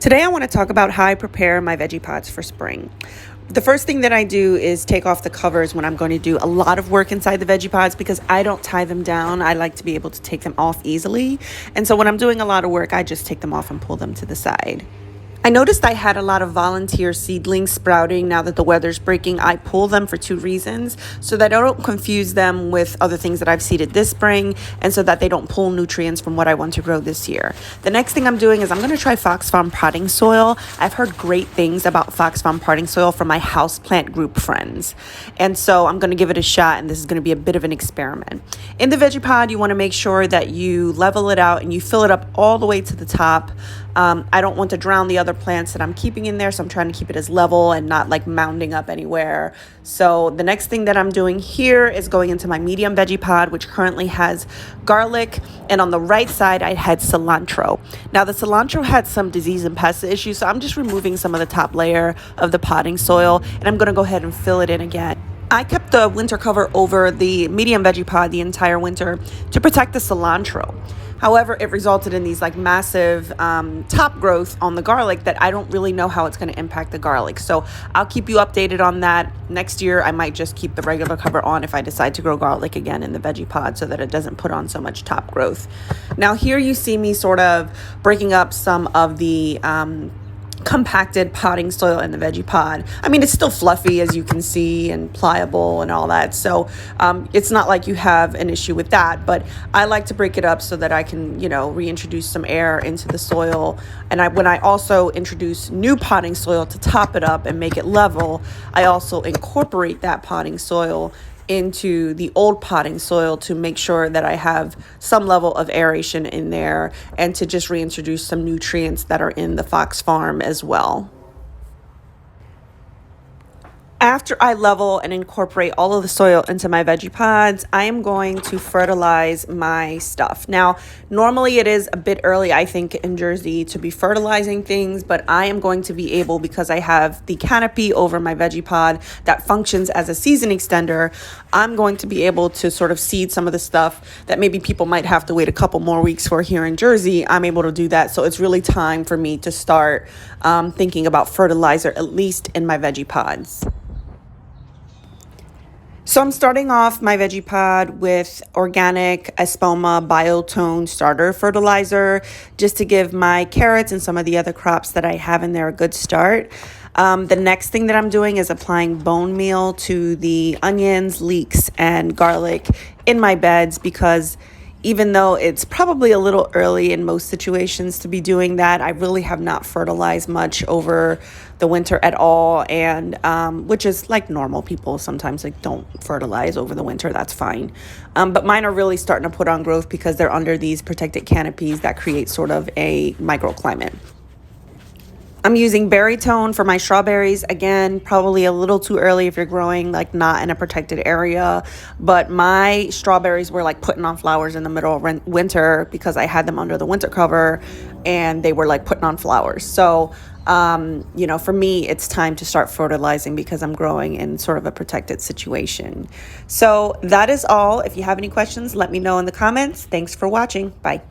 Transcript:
Today I want to talk about how I prepare my veggie pods for spring. The first thing that I do is take off the covers when I'm going to do a lot of work inside the veggie pods because I don't tie them down. I like to be able to take them off easily. And so when I'm doing a lot of work, I just take them off and pull them to the side. I noticed I had a lot of volunteer seedlings sprouting now that the weather's breaking. I pull them for two reasons, so that I don't confuse them with other things that I've seeded this spring and so that they don't pull nutrients from what I want to grow this year. The next thing I'm doing is I'm going to try Fox Farm potting soil. I've heard great things about Fox Farm potting soil from my houseplant group friends. And so I'm going to give it a shot, and this is going to be a bit of an experiment. In the veggie pod, you want to make sure that you level it out and you fill it up all the way to the top. I don't want to drown the other plants that I'm keeping in there, so I'm trying to keep it as level and not like mounding up anywhere. So the next thing that I'm doing here is going into my medium veggie pod, which currently has garlic, and on the right side I had cilantro. Now the cilantro had some disease and pest issues, so I'm just removing some of the top layer of the potting soil, and I'm going to go ahead and fill it in again. I kept the winter cover over the medium veggie pod the entire winter to protect the cilantro. However, it resulted in these like massive top growth on the garlic that I don't really know how it's going to impact the garlic. So I'll keep you updated on that. Next year, I might just keep the regular cover on if I decide to grow garlic again in the veggie pod so that it doesn't put on so much top growth. Now here you see me sort of breaking up some of the compacted potting soil in the veggie pod. I mean, it's still fluffy, as you can see, and pliable and all that. So it's not like you have an issue with that, but I like to break it up so that I can, reintroduce some air into the soil. And when I also introduce new potting soil to top it up and make it level, I also incorporate that potting soil into the old potting soil to make sure that I have some level of aeration in there and to just reintroduce some nutrients that are in the Fox Farm as well. After I level and incorporate all of the soil into my veggie pods, I am going to fertilize my stuff. Now, normally it is a bit early, I think, in Jersey to be fertilizing things, but I am going to be able, because I have the canopy over my veggie pod that functions as a season extender, I'm going to be able to sort of seed some of the stuff that maybe people might have to wait a couple more weeks for here in Jersey. I'm able to do that. So it's really time for me to start thinking about fertilizer, at least in my veggie pods. So I'm starting off my veggie pod with organic Espoma Biotone starter fertilizer, just to give my carrots and some of the other crops that I have in there a good start. The next thing that I'm doing is applying bone meal to the onions, leeks, and garlic in my beds, because even though it's probably a little early in most situations to be doing that, I really have not fertilized much over the winter at all, and which is like normal. People sometimes don't fertilize over the winter. That's fine. But mine are really starting to put on growth because they're under these protected canopies that create sort of a microclimate. I'm using berry tone for my strawberries. Again, probably a little too early if you're growing not in a protected area, but my strawberries were putting on flowers in the middle of winter because I had them under the winter cover and they were putting on flowers. So, for me, it's time to start fertilizing because I'm growing in sort of a protected situation. So that is all. If you have any questions, let me know in the comments. Thanks for watching. Bye.